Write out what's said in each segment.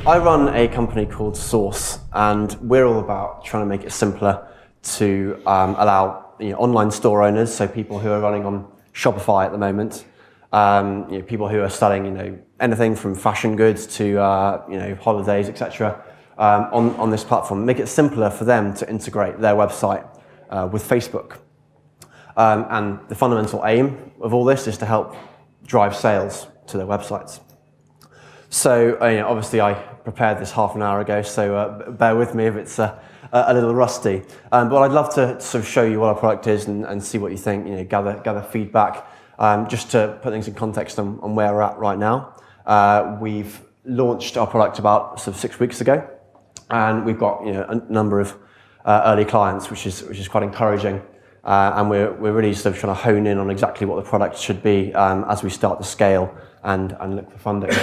I run a company called Source, and we're all about trying to make it simpler to allow online store owners, so people who are running on Shopify at the moment, people who are selling anything from fashion goods to holidays, etc. On this platform, make it simpler for them to integrate their website with Facebook. And the fundamental aim of all this is to help drive sales to their websites. So obviously I prepared this half an hour ago, so bear with me if it's a little rusty. But I'd love to sort of show you what our product is and see what you think, gather feedback. Just to put things in context on where we're at right now. We've launched our product about sort of 6 weeks ago, and we've got a number of early clients, which is quite encouraging. And we're really sort of trying to hone in on exactly what the product should be as we start to scale and look for funding.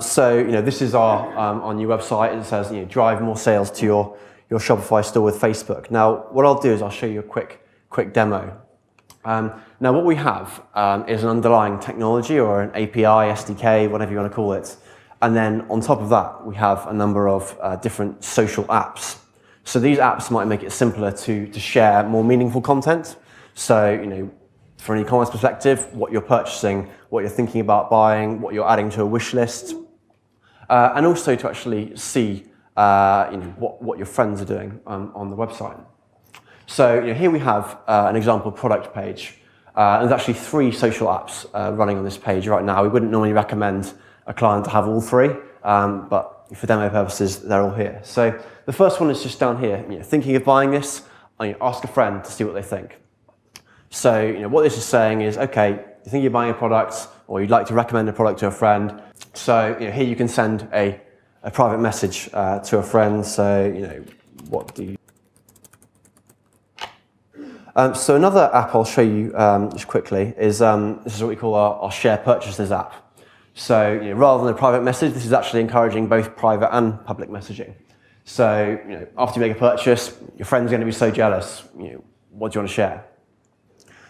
So this is our new website. It says drive more sales to your Shopify store with Facebook. Now what I'll do is I'll show you a quick demo. Now what we have is an underlying technology or an API, SDK, whatever you want to call it. And then on top of that, we have a number of different social apps. So these apps might make it simpler to share more meaningful content. So, from an e-commerce perspective, what you're purchasing, what you're thinking about buying, what you're adding to a wish list, and also to actually see what your friends are doing on the website. So here we have an example product page. There's actually 3 social apps running on this page right now. We wouldn't normally recommend a client to have all 3, but for demo purposes, they're all here. So the first one is just down here. Thinking of buying this, ask a friend to see what they think. So what this is saying is, okay, you think you're buying a product, or you'd like to recommend a product to a friend. So here you can send a private message to a friend. So what do you? So another app I'll show you just quickly is this is what we call our share purchases app. So rather than a private message, this is actually encouraging both private and public messaging. So after you make a purchase, your friend's going to be so jealous. What do you want to share?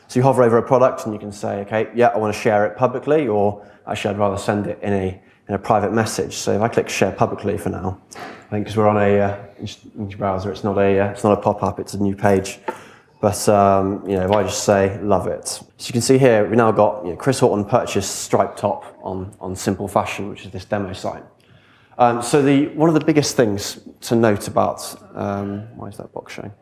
So you hover over a product and you can say, okay, yeah, I want to share it publicly, or actually I'd rather send it in a private message. So if I click share publicly for now, I think because we're on a browser, it's not a pop-up, it's a new page. But if I just say love it, so you can see here we've now got Chris Horton purchased striped top on Simple Fashion, which is this demo site. So one of the biggest things to note about why is that box showing?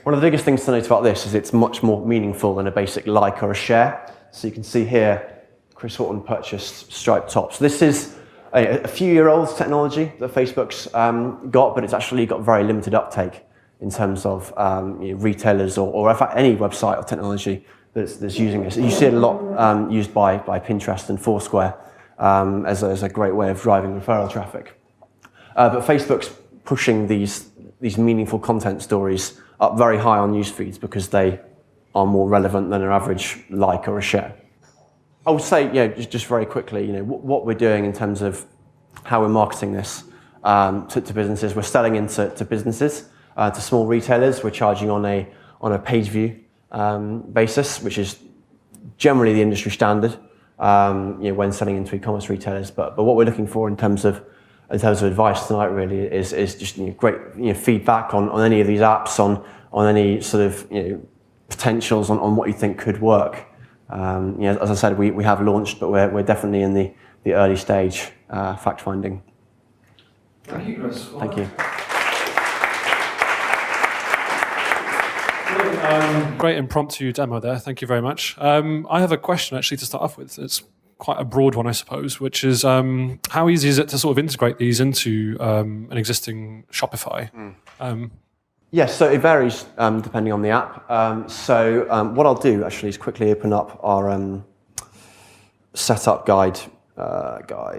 One of the biggest things to note about this is it's much more meaningful than a basic like or a share. So you can see here Chris Horton purchased striped top. So this is a few-year-old technology that Facebook's got, but it's actually got very limited uptake in terms of retailers or in fact any website or technology that's using this. You see it a lot used by Pinterest and Foursquare as a great way of driving referral traffic. But Facebook's pushing these meaningful content stories up very high on news feeds because they are more relevant than an average like or a share. I would say, just very quickly, what we're doing in terms of how we're marketing this to businesses. We're selling into businesses. To small retailers, we're charging on a page view basis, which is generally the industry standard when selling into e-commerce retailers. But what we're looking for in terms of advice tonight really is just great feedback on any of these apps, on any sort of potentials on what you think could work. As I said, we have launched, but we're definitely in the early stage fact finding. Thank you, Chris. Thank you. Great impromptu demo there. Thank you very much. I have a question actually to start off with. It's quite a broad one, I suppose, which is how easy is it to sort of integrate these into an existing Shopify? Yes, so it varies depending on the app. So what I'll do actually is quickly open up our setup guide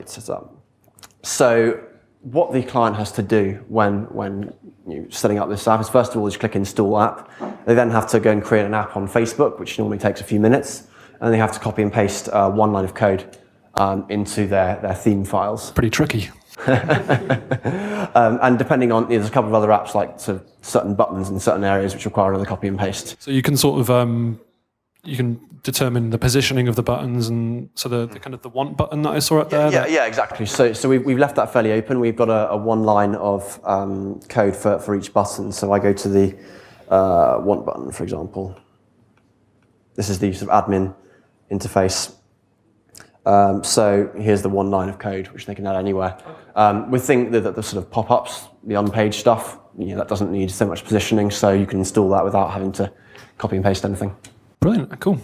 setup. So what the client has to do when setting up this app is, first of all, just click install app. They then have to go and create an app on Facebook, which normally takes a few minutes, and they have to copy and paste one line of code into their theme files. Pretty tricky. And depending on, there's a couple of other apps like certain buttons in certain areas which require another copy and paste. So you can sort of you can determine the positioning of the buttons, and so the kind of the want button that I saw up there. Yeah, exactly. So we've left that fairly open. We've got a one line of code for each button. So I go to the want button, for example. This is the sort of admin interface. So here's the one line of code, which they can add anywhere. We think that the sort of pop-ups, the unpaged stuff, that doesn't need so much positioning, so you can install that without having to copy and paste anything. Brilliant, cool.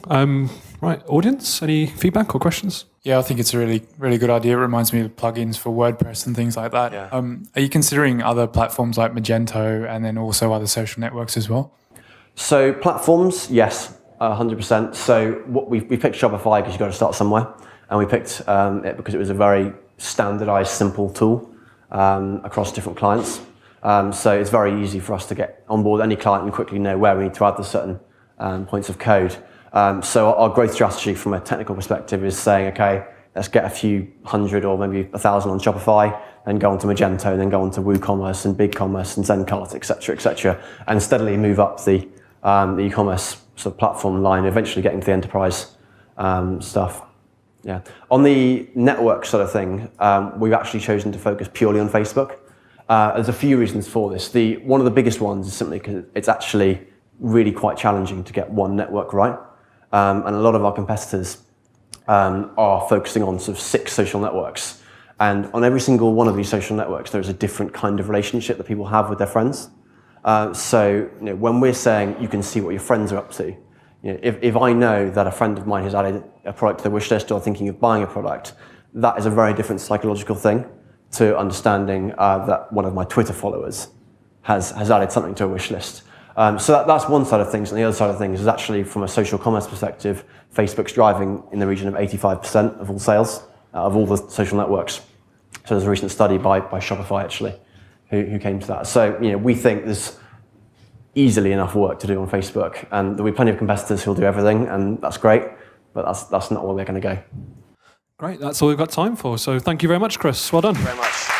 Right, audience, any feedback or questions? Yeah, I think it's a really, really good idea. It reminds me of plugins for WordPress and things like that. Yeah. Are you considering other platforms like Magento and then also other social networks as well? So platforms, yes, 100%. So what we picked Shopify because you've got to start somewhere, and we picked it because it was a very standardized, simple tool across different clients. So it's very easy for us to get on board any client and quickly know where we need to add the certain points of code. So our growth strategy from a technical perspective is saying, okay, let's get a few hundred or maybe 1,000 on Shopify, then go on to Magento, and then go on to WooCommerce and BigCommerce and Zencart, et cetera, and steadily move up the e-commerce sort of platform line, eventually getting to the enterprise stuff. Yeah. On the network sort of thing, we've actually chosen to focus purely on Facebook. There's a few reasons for this. One of the biggest ones is simply because it's actually really quite challenging to get one network right. And a lot of our competitors are focusing on sort of 6 social networks. And on every single one of these social networks, there's a different kind of relationship that people have with their friends. So when we're saying you can see what your friends are up to, if I know that a friend of mine has added a product to their wish list or thinking of buying a product, that is a very different psychological thing to understanding that one of my Twitter followers has added something to a wish list. So that's one side of things, and the other side of things is actually from a social commerce perspective, Facebook's driving in the region of 85% of all sales of all the social networks. So there's a recent study by Shopify actually who came to that. So we think there's easily enough work to do on Facebook, and there'll be plenty of competitors who'll do everything, and that's great, but that's not where we're going to go. Great, that's all we've got time for. So thank you very much, Chris. Well done. Thank you very much.